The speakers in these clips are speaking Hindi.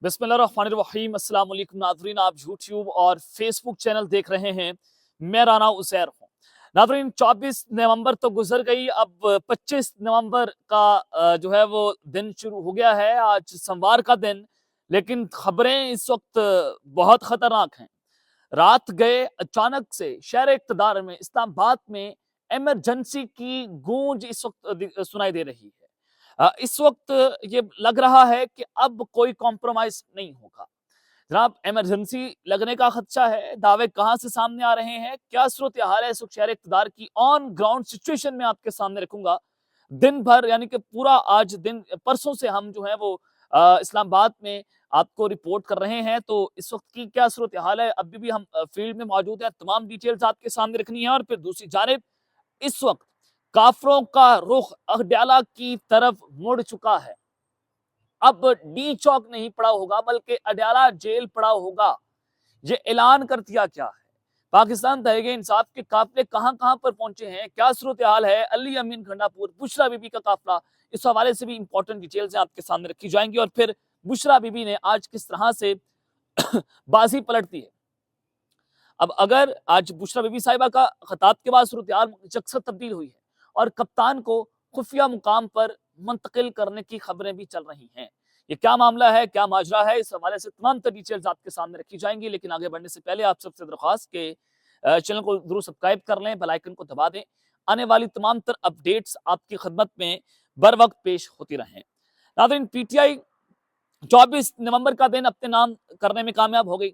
बिस्मिल्लाहिर्रहमानिर्रहीम अस्सलाम वालेकुम नाज़रीन, आप यूट्यूब और फेसबुक चैनल देख रहे हैं। मैं राना उज़ैर हूँ। नाज़रीन, 24 नवंबर तो गुजर गई, अब 25 नवंबर का जो है वो दिन शुरू हो गया है। आज सोमवार का दिन, लेकिन खबरें इस वक्त बहुत खतरनाक हैं। रात गए अचानक से शहर इक़्तिदार में इस्लामाबाद में इमरजेंसी की गूंज इस वक्त सुनाई दे रही है। इस वक्त ये लग रहा है कि अब कोई कॉम्प्रोमाइज नहीं होगा। जनाब, इमरजेंसी लगने का खदशा है। दावे कहां से सामने आ रहे हैं, क्या सूरत हाल है इस वक्त शहर इक़्तिदार की, ऑन ग्राउंड सिचुएशन में आपके सामने रखूंगा। दिन भर यानी कि पूरा आज दिन, परसों से हम जो है वो इस्लामाबाद में आपको रिपोर्ट कर रहे हैं। तो इस वक्त की क्या सूरत हाल है, अभी भी हम फील्ड में मौजूद है, तमाम डिटेल्स आपके सामने रखनी है। और फिर दूसरी जानिब इस वक्त काफरों का रुख अडयाला की तरफ मुड़ चुका है। अब डी चौक नहीं पड़ा होगा, बल्कि अडयाला जेल पड़ा होगा। ये ऐलान कर दिया क्या है। पाकिस्तान तहरीक इंसाफ के काफिले कहां कहां पर पहुंचे हैं, क्या सूरत हाल है, अली अमीन गंडापुर, बुशरा बीबी का काफिला, इस हवाले से भी इंपॉर्टेंट डिटेल्स आपके सामने रखी जाएंगी। और फिर बुशरा बीबी ने आज किस तरह से बाजी पलट दी है। अब अगर आज बुशरा बीबी साहिबा का खिताब के बाद सूरत हाल यकसर तब्दील हुई है और कप्तान को खुफिया मुकाम पर मुंतकिल करने की खबरें भी चल रही हैं। ये क्या मामला है, क्या माजरा है, इस हवाले से तमाम तर डिटेल्स आपके सामने रखी जाएंगी। लेकिन आगे बढ़ने से पहले आप सबसे दरख्वास्त के चैनल को जरूर सब्सक्राइब कर लें, बेल आइकन को दबा दें। आने वाली तमाम तर अपडेट्स आपकी खिदमत में बर वक्त पेश होती रहें। नाज़रीन, पीटीआई 24 नवंबर का दिन अपने नाम करने में कामयाब हो गई।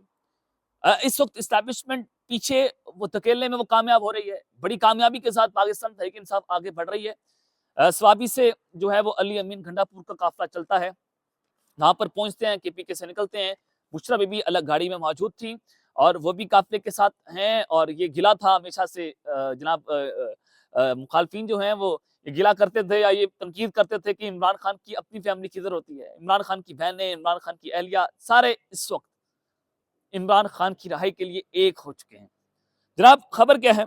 इस वक्त इस्टेब्लिशमेंट पीछे वो धकेलने में वो कामयाब हो रही है। बड़ी कामयाबी के साथ पाकिस्तान तहरीक इंसाफ आगे बढ़ रही है। स्वाबी से जो है वो अली अमीन गंडापुर का काफिला चलता है, वहां पर पहुंचते हैं, केपीके से निकलते हैं। बुशरा बीबी अलग गाड़ी में मौजूद थी और वो भी काफिले के साथ हैं। और ये गिला था हमेशा से, जनाब मुखालफिन जो हैं वो ये गिला करते थे या ये तनकीद करते थे कि इमरान खान की अपनी फैमिली किधर होती है। इमरान खान की बहनें, इमरान खान की अहलिया, सारे इस वक्त इमरान खान की रहाई के लिए एक हो चुके हैं। जनाब, खबर क्या है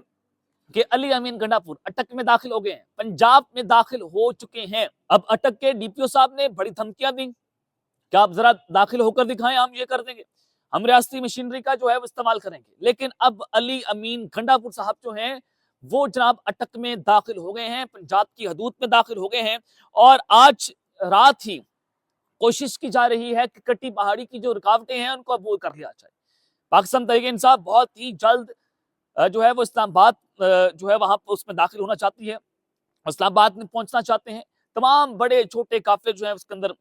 कि अली अमीन गंडापुर अटक में दाखिल हो गए हैं, पंजाब में दाखिल हो चुके हैं। अब अटक के डीपीओ साहब ने बड़ी धमकियां दी, क्या आप जरा दाखिल होकर दिखाएं, हम ये कर देंगे, हम रियासती मशीनरी का जो है वो इस्तेमाल करेंगे। लेकिन अब अली अमीन गंडापुर साहब जो हैं वो जनाब अटक में दाखिल हो गए हैं, पंजाब की हदूद में दाखिल हो गए हैं। और आज रात ही कोशिश की जा रही है कि कट्टी पहाड़ी की जो रुकावटें हैं उनको अबूर कर लिया जाए। पाकिस्तान तहरीक इंसाफ बहुत ही जल्द जो है वो इस्लामाबाद जो है वहां पर उसमें दाखिल होना चाहती है, इस्लामाबाद में पहुंचना चाहते हैं। तमाम बड़े छोटे काफिले जो है उसके अंदर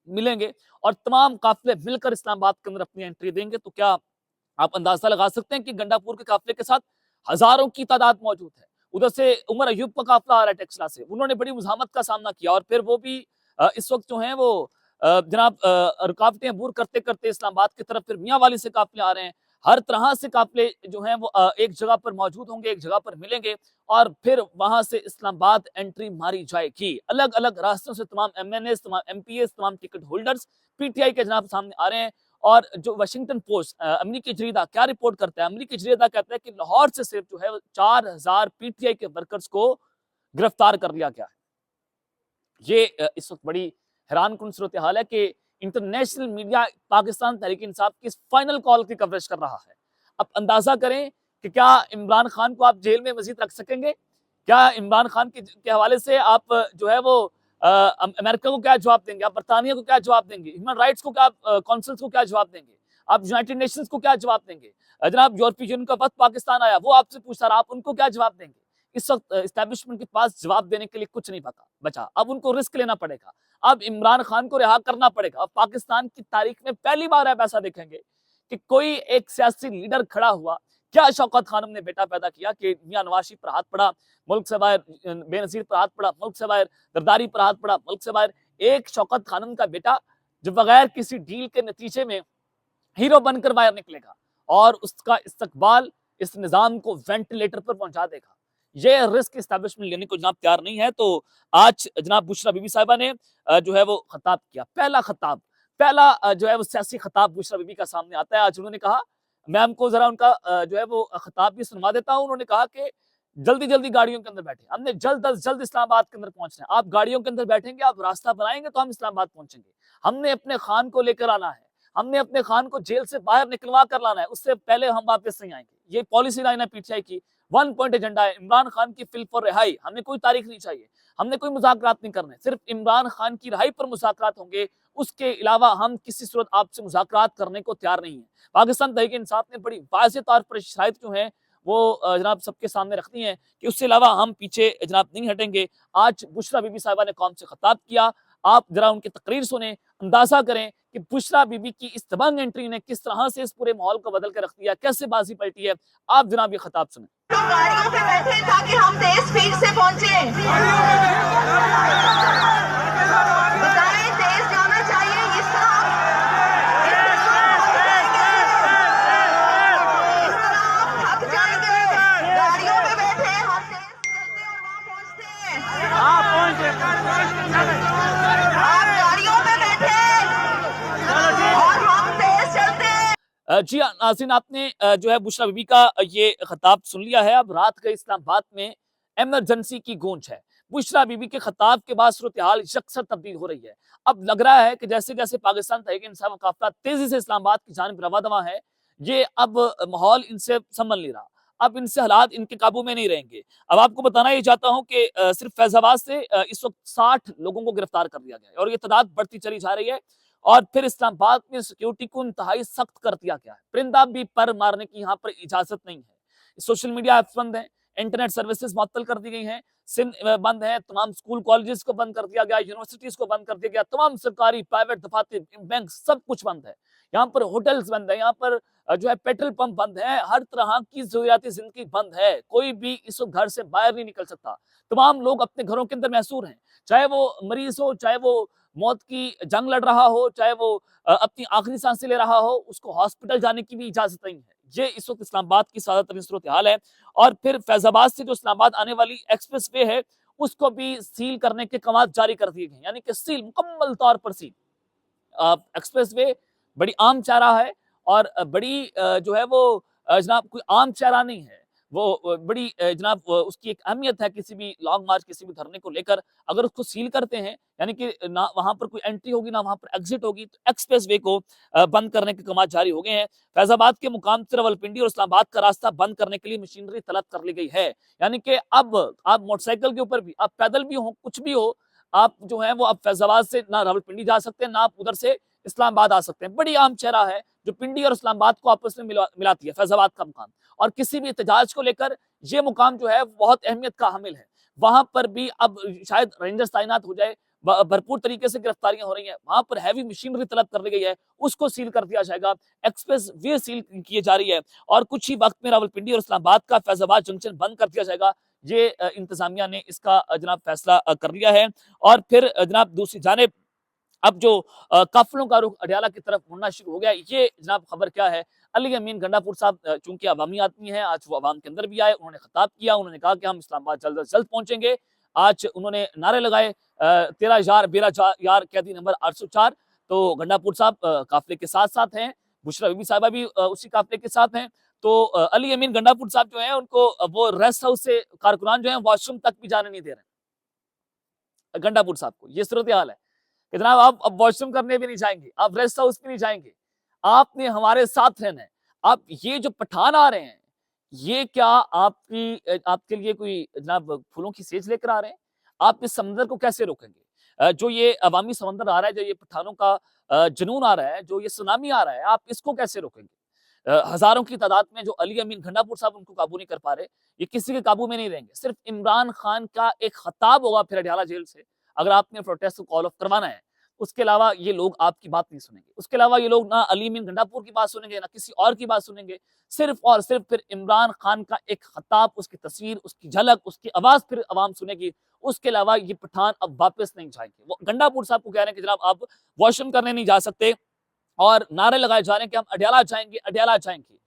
मिलेंगे और तमाम काफिले मिलकर इस्लामाबाद के अंदर अपनी एंट्री देंगे। तो क्या आप अंदाजा लगा सकते हैं कि गंडापुर के काफिले के साथ हजारों की तादाद मौजूद है। उधर से उमर अयूब का काफिला आ रहा है टेक्सला से, उन्होंने बड़ी मुजाहमत का सामना किया और फिर वो भी इस वक्त जो है वो जनाब रुकावटें अबूर करते करते इस्लामाबाद की तरफ फिर मियाँ वाली से काफिले आ रहे हैं। हर तरह से काफिले जो हैं वो एक जगह पर मौजूद होंगे, एक जगह पर मिलेंगे और फिर वहां से इस्लामाबाद एंट्री मारी जाएगी। अलग अलग रास्तों से तमाम एमएनएस, तमाम एमपीएस, तमाम टिकट होल्डर्स पीटीआई के जनाब सामने आ रहे हैं। और जो वाशिंगटन पोस्ट अमरीकी जरीदा क्या रिपोर्ट करता है, अमरीकी जरीदा कहता है कि लाहौर से सिर्फ जो है 4000 पीटीआई के वर्कर्स को गिरफ्तार कर लिया गया है। ये इस वक्त बड़ी हैरानकुन सूरत हाल है कि इंटरनेशनल मीडिया पाकिस्तान तहरीक इंसाफ की इस फाइनल कॉल की कवरेज कर रहा है। अब अंदाजा करें कि क्या इमरान खान को आप जेल में मजीद रख सकेंगे, क्या इमरान खान के हवाले से आप जो है वो अमेरिका को क्या जवाब देंगे, आप बरतानिया को क्या जवाब देंगे, ह्यूमन राइट्स को क्या, काउंसिल्स को क्या जवाब देंगे, आप यूनाइटेड नेशंस को क्या जवाब देंगे। जनाब, यूरोपीय यूनियन का वक्त पाकिस्तान आया, वो आपसे पूछता रहा, आप उनको क्या जवाब देंगे। इस वक्त एस्टैब्लिशमेंट के पास जवाब देने के लिए कुछ नहीं बचा। अब उनको रिस्क लेना पड़ेगा, अब इमरान खान को रिहा करना पड़ेगा। अब पाकिस्तान की तारीख में पहली बार आप ऐसा देखेंगे कि कोई एक सियासी लीडर खड़ा हुआ। क्या शौकत खानम ने बेटा पैदा किया कि मियां नवाज शरीफ पर हाथ पड़ा, मुल्क से बाहर बेनजीर पर हाथ पड़ा, मुल्क से बाहर जरदारी पर हाथ पड़ा, मुल्क से बाहर एक शौकत खानम का बेटा जो बगैर किसी डील के नतीजे में हीरो बनकर बाहर निकलेगा और उसका इस्तकबाल इस निजाम को वेंटिलेटर पर पहुंचा देगा। ये रिस्क एस्टैब्लिशमेंट लेने को जनाब तैयार नहीं है। तो आज जनाब बुशरा बीबी साहिबा ने जो है वो खिताब किया, पहला जो है वो सियासी खिताब बुशरा बीबी का सामने आता है। आज उन्होंने कहा, मैं आपको जरा उनका जो है वो खिताब भी सुनवा देता हूँ। उन्होंने कहा कि जल्दी जल्दी गाड़ियों के अंदर बैठे, हमने जल्द अज जल्द इस्लामाबाद के अंदर पहुंचना है। आप गाड़ियों के अंदर बैठेंगे, आप रास्ता बनाएंगे तो हम इस्लामाबाद पहुंचेंगे। हमने अपने खान को लेकर आना है, हमने अपने खान को जेल से बाहर निकलवा कर लाना है, उससे पहले हम वापस नहीं आएंगे। ये पॉलिसी लाइन है पीटीआई की, 1 पॉइंट एजेंडा है। इमरान खान की फिल फॉर रिहाई, हमें कोई तारीख नहीं चाहिए, हमने कोई मुज़ाकरात नहीं करने, सिर्फ इमरान खान की रिहाई पर मुज़ाकरात होंगे, उसके अलावा हम किसी सूरत आपसे मुज़ाकरात करने को तैयार नहीं है। पाकिस्तान तहरीक इंसाफ ने बड़ी वाज़ेह तौर पर शराइत जो है वो जनाब सबके सामने रखती हैं कि उससे अलावा हम पीछे जनाब नहीं हटेंगे। आज बुशरा बीबी साहिबा ने कौम से खिताब किया, आप जरा उनकी तकरीर सुने, अंदाजा करें कि बुशरा बीबी की इस दबंग एंट्री ने किस तरह से इस पूरे माहौल को बदल के रख दिया, कैसे बाजी पलटी है। आप जनाब ये खिताब सुने। गाड़ियों पे बैठे ताकि हम तेज स्पीड से पहुंचे। बताएं तेज जाना चाहिए, इस तरह आप थक जाएंगे। गाड़ियों पे बैठे हम तेज चलते और वहां पहुंचते हैं। आप गाड़ियों पे बैठे और हम तेज चलते हैं। जी हाँ, नाज़रीन आपने जो है बुशरा बीबी का ये खिताब सुन लिया है। अब रात गए इस्लामाबाद में इमरजेंसी की गूंज है। बुशरा बीबी के खिताब के बाद सूरत हाल यकसर तब्दील हो रही है। अब लग रहा है कि जैसे जैसे पाकिस्तान तहरीक इंसाफ का काफिला तेजी से इस्लामाबाद की जानिब रवा दवा है, ये अब माहौल इनसे संभल नहीं रहा, अब इनसे हालात इनके काबू में नहीं रहेंगे। अब आपको बताना ये चाहता हूँ कि सिर्फ फैजाबाद से इस वक्त 60 लोगों को गिरफ्तार कर लिया गया है और ये तादाद बढ़ती चली जा रही है। और फिर इस्लामाबाद में सिक्योरिटी को इंतहाई सख्त कर दिया गया है। परिंदा भी पर मारने की यहाँ पर इजाजत नहीं है। सोशल मीडिया ऐप्स बंद है, इंटरनेट सर्विसेज मुअत्तल कर दी गई हैं, सिम बंद है, तमाम स्कूल कॉलेजेस को बंद कर दिया गया, यूनिवर्सिटीज को बंद कर दिया गया, तमाम सरकारी प्राइवेट दफातर बैंक सब कुछ बंद है। यहाँ पर होटल्स बंद है, यहाँ पर जो है पेट्रोल पंप बंद है, हर तरह की जरूरियाती जिंदगी बंद है। कोई भी इस वक्त घर से बाहर नहीं निकल सकता। तमाम लोग अपने घरों के अंदर महसूर हैं, चाहे वो मरीज हो, चाहे वो मौत की जंग लड़ रहा हो, चाहे वो अपनी आखिरी सांसें ले रहा हो, उसको हॉस्पिटल जाने की भी इजाजत नहीं है। ये इस वक्त इस्लामाबाद की सादा तरीन सूरत हाल है। और फिर फैजाबाद से जो इस्लामाबाद आने वाली एक्सप्रेस वे है उसको भी सील करने के कवायद जारी कर दिए गए, यानी कि सील, मुकम्मल तौर पर सील। एक्सप्रेस वे बड़ी आम चारा है और बड़ी जो है वो जनाब कोई आम चारा नहीं है, वो बड़ी जनाब उसकी एक अहमियत है। किसी भी लॉन्ग मार्च, किसी भी धरने को लेकर अगर उसको सील करते हैं, यानी कि ना वहां पर कोई एंट्री होगी ना वहां पर एग्जिट होगी, तो एक्सप्रेस वे को बंद करने के कमाल जारी हो गए हैं। फैजाबाद के मुकाम से रावलपिंडी और इस्लामाबाद का रास्ता बंद करने के लिए मशीनरी तलब कर ली गई है। यानी कि अब आप मोटरसाइकिल के ऊपर भी, आप पैदल भी हो, कुछ भी हो, आप जो है वो अब फैजाबाद से ना रावलपिंडी जा सकते हैं, ना आप उधर से इस्लामाबाद आ सकते हैं। बड़ी आम चेहरा है जो पिंडी और इस्लामाबाद को आपस में मिलाती है, फैजाबाद का मुकाम। और किसी भी एहतजाज को लेकर ये मुकाम जो है बहुत अहमियत का हामिल है। वहां पर भी अब शायद रेंजर्स तैनात हो जाए, भरपूर तरीके से गिरफ्तारियां हो रही हैं, वहां पर हैवी मशीनरी तलब कर ली गई है, उसको सील कर दिया जाएगा। एक्सप्रेस वे सील की जा रही है और कुछ ही वक्त में रावलपिंडी और इस्लामाबाद का फैजाबाद जंक्शन बंद कर दिया जाएगा। ये इंतजामिया ने इसका जनाब फैसला कर लिया है। और फिर जनाब दूसरी जानिब अब जो काफिलों का रुख अडयाला की तरफ मुड़ना शुरू हो गया। ये जनाब खबर क्या है, अली अमीन गंडापुर साहब चूंकि अवामी आदमी है, आज वो अवाम के अंदर भी आए, उन्होंने खिताब किया, उन्होंने कहा कि हम इस्लामाबाद जल्द अज जल्द पहुंचेंगे। आज उन्होंने नारे लगाए, 13 यार बेरा यार कैदी नंबर 804। तो गंडापुर साहब काफिले के साथ साथ हैं, बुशरा बीबी साहिबा भी उसी काफिले के साथ हैं। तो अली अमीन गंडापुर साहब जो है उनको वो रेस्ट हाउस से कारकुनान जो है वॉशरूम तक भी जाने नहीं दे रहे गंडापुर साहब को। ये सूरत हाल है कि जनाब आप अब वॉशरूम करने भी नहीं जाएंगे, आप रेस्ट हाउस भी नहीं जाएंगे, आपने हमारे साथ रहना है। आप ये जो पठान आ रहे हैं, ये क्या आपके लिए कोई जनाब फूलों की सेज लेकर आ रहे हैं? आप इस समंदर को कैसे रोकेंगे? जो ये अवामी समंदर आ रहा है, जो ये पठानों का जुनून आ रहा है, जो ये सुनामी आ रहा है, आप इसको कैसे रोकेंगे? हजारों की तादाद में जो अली अमीन गंडापुर साहब उनको काबू नहीं कर पा रहे, ये किसी के काबू में नहीं रहेंगे। सिर्फ इमरान खान का एक खिताब होगा फिर अडयाला जेल से, अगर आपने प्रोटेस्ट को कॉल ऑफ करवाना है। उसके अलावा ये लोग आपकी बात नहीं सुनेंगे, उसके अलावा ये लोग ना अली अमीन गंडापुर की बात सुनेंगे, ना किसी और की बात सुनेंगे। सिर्फ और सिर्फ फिर इमरान खान का एक खिताब, उसकी तस्वीर, उसकी झलक, उसकी आवाज फिर अवाम सुनेगी। उसके अलावा ये पठान अब वापस नहीं जाएंगे। वो गंडापुर साहब को कह रहे हैं कि जनाब आप वॉशरूम करने नहीं जा सकते और नारे लगाए जा रहे हैं कि हम अडयाला जाएंगे, अडयाला जाएंगे।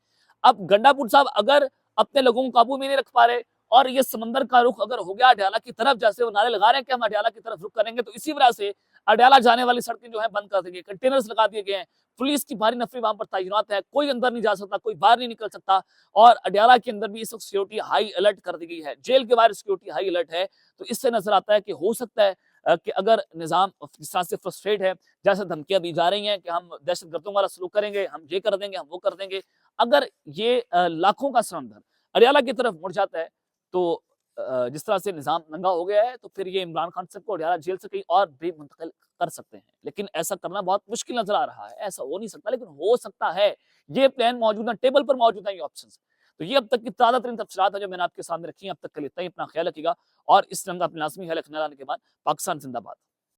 अब गंडापुर साहब अगर अपने लोगों को काबू में नहीं रख पा रहे और ये समंदर का रुख अगर हो गया अडयाला की तरफ, जैसे वो नारे लगा रहे हैं कि हम अडयाला की तरफ रुख करेंगे, तो इसी वजह से अडयाला जाने वाली सड़कें जो है बंद कर दी गई, कंटेनर्स लगा दिए गए हैं, पुलिस की भारी नफरी वहां पर तैनात है, कोई अंदर नहीं जा सकता, कोई बाहर नहीं निकल सकता। और अडयाला के अंदर भी इस वक्त सिक्योरिटी हाई अलर्ट कर दी गई है, जेल के बाहर सिक्योरिटी हाई अलर्ट है। तो इससे नजर आता है कि हो सकता है कि अगर निज़ाम जिस तरह से फ्रस्ट्रेट है, जैसे धमकियाँ दी जा रही हैं कि हम दहशतगर्दों वाला सलूक करेंगे, हम ये कर देंगे, हम वो कर देंगे। अगर ये लाखों का समंदर अडयाला की तरफ मुड़ जाता है, तो जिस तरह से निज़ाम नंगा हो गया है, तो फिर ये इमरान खान साहब को अडयाला जेल से कहीं और भी मुंतकिल कर सकते हैं। लेकिन ऐसा करना बहुत मुश्किल नज़र आ रहा है, ऐसा हो नहीं सकता, लेकिन हो सकता है। ये प्लान मौजूद है, टेबल पर मौजूद है ये ऑप्शंस। तो ये अब तक की ताज़ा तरीन तफसीलात है जो मैंने आपके सामने रखी हैं। अब तक के लिए इतना ही, अपना ख्याल रखिएगा और इस रंग का अपना लाज़मी ख्याल रखना के बाद पाकिस्तान ज़िंदाबाद।